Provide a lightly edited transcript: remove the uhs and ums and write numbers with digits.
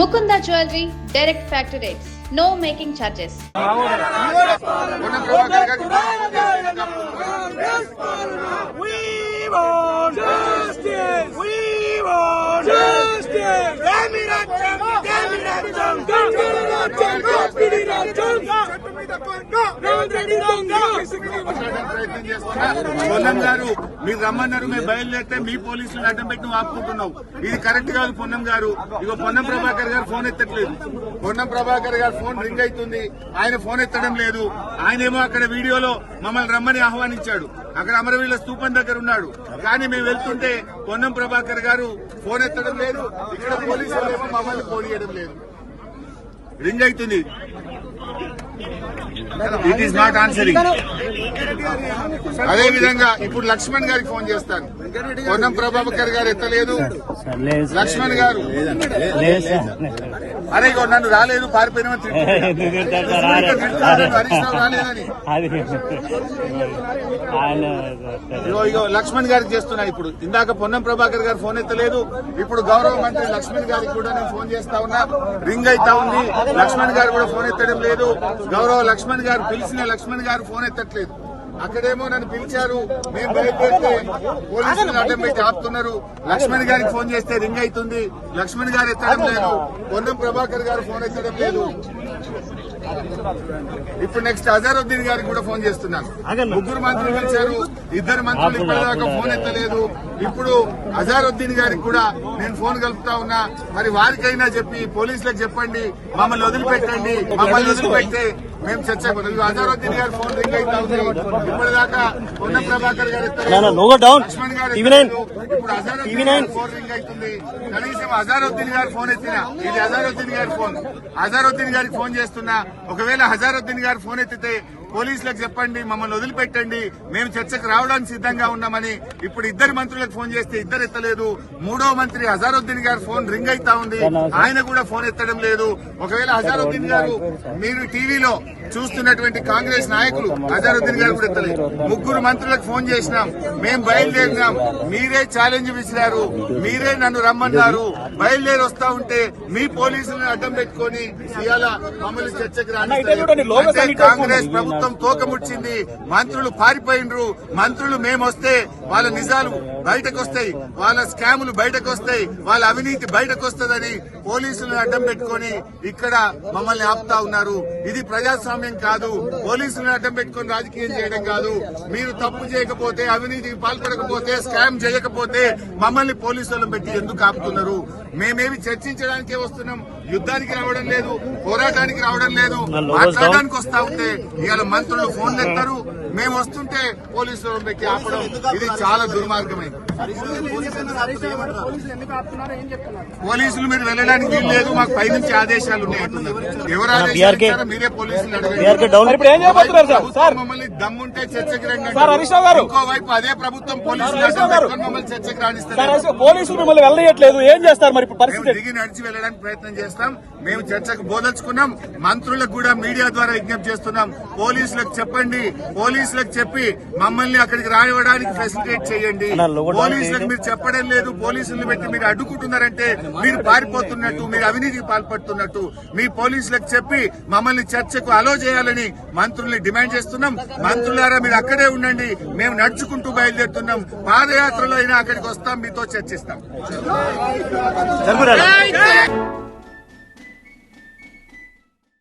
Mukunda Jewelry, direct factory rates. No making charges. We want justice. We want justice. Ponnam గారు మీరు రమ్మన్నారు, మేము బయలుదేరితే మీ పోలీసులు అడ్డం పెట్టి నువ్వు ఆపుకుంటున్నావు. ఇది కరెక్ట్ కాదు పొన్నం గారు. ఇగో పొన్నం ప్రభాకర్ గారు ఫోన్ ఎత్తట్లేదు. పొన్నం ప్రభాకర్ గారు ఫోన్ రింగ్ అవుతుంది, ఆయన ఫోన్ ఎత్తడం లేదు. ఆయనేమో అక్కడ వీడియోలో మమ్మల్ని రమ్మని ఆహ్వానించాడు, అక్కడ అమరవీరుల స్తూపం దగ్గర ఉన్నాడు. కానీ మేము వెళ్తుంటే పొన్నం ప్రభాకర్ గారు ఫోన్ ఎత్తడం లేదు, ఇక్కడ పోలీసులు ఏమో మమ్మల్ని ఫోన్ చేయడం లేదు. రింగ్ అవుతుంది, ఇట్ ఈస్ నాట్ ఆన్సరింగ్. అదే విధంగా ఇప్పుడు లక్ష్మణ్ గారికి ఫోన్ చేస్తాను, పొన్నం ప్రభాకర్ గారు ఎత్తలేదు. లక్ష్మణ్ గారు అరే ఇగో నన్ను రాలేదు, పారిపోయినా హరీష్ రావు రాలేదని. ఇగో లక్ష్మణ్ గారికి చేస్తున్నా. ఇప్పుడు ఇందాక పొన్నం ప్రభాకర్ గారు ఫోన్ ఎత్తలేదు, ఇప్పుడు గౌరవ మంత్రి లక్ష్మణ్ గారికి కూడా నేను ఫోన్ చేస్తా ఉన్నా, రింగ్ అయితా ఉంది. లక్ష్మణ్ గారు కూడా ఫోన్ ఎత్తడం లేదు. గౌరవ లక్ష్మణ్ గారు పిలిచిన లక్ష్మణ్ గారు ఫోన్ ఎత్తట్లేదు. అక్కడేమో నన్ను పిలిచారు, మేము బయలుదేరితే పోలీసులు అడ్డం పెట్టి ఆపుతున్నారు. లక్ష్మణ్ గారికి ఫోన్ చేస్తే రింగ్ అవుతుంది, లక్ష్మణ్ గారు ఎత్తడం లేదు. పొన్నం ప్రభాకర్ గారు ఫోన్ ఎత్తడం లేదు. ఇప్పుడు నెక్స్ట్ అజారుద్దీన్ గారికి కూడా ఫోన్ చేస్తున్నాను. ముగ్గురు మంత్రులు పిలిచారు, ఇద్దరు మంత్రులు ఇప్పటిదాకా ఫోన్ ఎత్తలేదు. ఇప్పుడు అజారుద్దీన్ గారికి కూడా నేను ఫోన్ కలుపుతా ఉన్నా. మరి వారికైనా చెప్పి పోలీసులకు చెప్పండి, మమ్మల్ని వదిలిపెట్టండి. మమ్మల్ని వదిలిపెట్టే మేము చర్చకు అజారుద్దీన్ గారి ఫోన్ రింగ్ అవుతా ఉంది. ఇప్పటిదాకా పొన్నం ప్రభాకర్ గారు లక్ష్మణ్ గారు ఇప్పుడు అజారుద్దీన్ గారి ఫోన్ రింగ్ అవుతుంది. కనీసం అజారుద్దీన్ గారు ఫోన్ ఎత్తినా, ఇది అజారుద్దీన్ గారి ఫోన్. అజారుద్దీన్ గారికి ఫోన్ చేస్తున్నా. ఒకవేళ అజారుద్దీన్ గారు ఫోన్ ఎత్తితే పోలీసులకు చెప్పండి, మమ్మల్ని వదిలిపెట్టండి, మేము చర్చకు రావడానికి సిద్ధంగా ఉన్నామని. ఇప్పుడు ఇద్దరు మంత్రులకు ఫోన్ చేస్తే ఇద్దరు ఎత్తలేదు. మూడో మంత్రి అజారుద్దీన్ గారు ఫోన్ రింగ్ అవుతా ఉంది, ఆయన కూడా ఫోన్ ఎత్తడం లేదు. ఒకవేళ అజారుద్దీన్ గారు మీరు టీవీలో చూస్తున్నటువంటి కాంగ్రెస్ నాయకులు అజారుద్దీన్ గారు కూడా ఎత్తలేదు. ముగ్గురు మంత్రులకు ఫోన్ చేసినాం, మేము బయలుదేరినాం, మీరే ఛాలెంజ్ విసిరారు, మీరే నన్ను రమ్మన్నారు. బయలుదేరి వస్తా ఉంటే మీ పోలీసులను అడ్డం పెట్టుకుని ఇవాళ మమ్మల్ని చర్చకు రాని కాంగ్రెస్ ప్రభుత్వం తోకముచ్చింది. మంత్రులు పారిపోయినరు. మంత్రులు మేమొస్తే వాళ్ళ నిజాలు బయటకు వస్తాయి, వాళ్ళ స్కాములు బయటకు వస్తాయి, వాళ్ళ అవినీతి బయటకు వస్తుందని పోలీసులను అడ్డం పెట్టుకుని ఇక్కడ మమ్మల్ని ఆపుతా ఉన్నారు. ఇది ప్రజాస్వామ్యం కాదు. పోలీసులను అడ్డం పెట్టుకుని రాజకీయం చేయడం కాదు. మీరు తప్పు చేయకపోతే, అవినీతికి పాల్పడకపోతే, స్కామ్ చేయకపోతే మమ్మల్ని పోలీసులను పెట్టి ఎందుకు ఆపుతున్నారు? మేమేమి చర్చించడానికే వస్తున్నాం, యుద్ధానికి రావడం లేదు, పోరాటానికి రావడం లేదు. మాట్లాడడానికి వస్తా ఉంటే ఇవాళ మంత్రులు ఫోన్లు ఎత్తారు, మేము వస్తుంటే పోలీసులను పెట్టి ఆపడం ఇది చాలా దుర్మార్గమైంది. పోలీసులు మీరు వెళ్ళడానికి వీలు లేదు, మాకు పైనుంచి ఆదేశాలు ఉన్నాయంటున్నారు. ఎవరు ఆదేశాలు? మీరే పోలీసులు మమ్మల్ని దమ్ముంటే చర్చకి రండి. ఇంకోవైపు అదే ప్రభుత్వం పోలీసులు మమ్మల్ని చర్చకి రాణిస్తారు. పోలీసులు మిమ్మల్ని వెళ్ళట్లేదు, ఏం చేస్తారు మరి? దిగి నడిచి వెళ్ళడానికి ప్రయత్నం చేస్తాం. మేము చర్చకు బోదలుచుకున్నాం. మంత్రులకు కూడా మీడియా ద్వారా విజ్ఞప్తి చేస్తున్నాం, పోలీసులకు చెప్పండి, పోలీసులకు చెప్పి మమ్మల్ని అక్కడికి రానివ్వడానికి ఫెసిలిటేట్ చేయండి. పోలీసులకు మీరు చెప్పడం లేదు, పోలీసులను పెట్టి మీరు అడ్డుకుంటున్నారంటే మీరు పారిపోతున్నట్టు, మీరు అవినీతికి పాల్పడుతున్నట్టు. మీ పోలీసులకు చెప్పి మమ్మల్ని చర్చకు అలో చేయాలని మంత్రుల్ని డిమాండ్ చేస్తున్నాం. మంత్రులారా మీరు అక్కడే ఉండండి, మేము నడుచుకుంటూ బయలుదేరుతున్నాం. పాదయాత్రలో అయినా అక్కడికి వస్తాం, మీతో చర్చిస్తాం.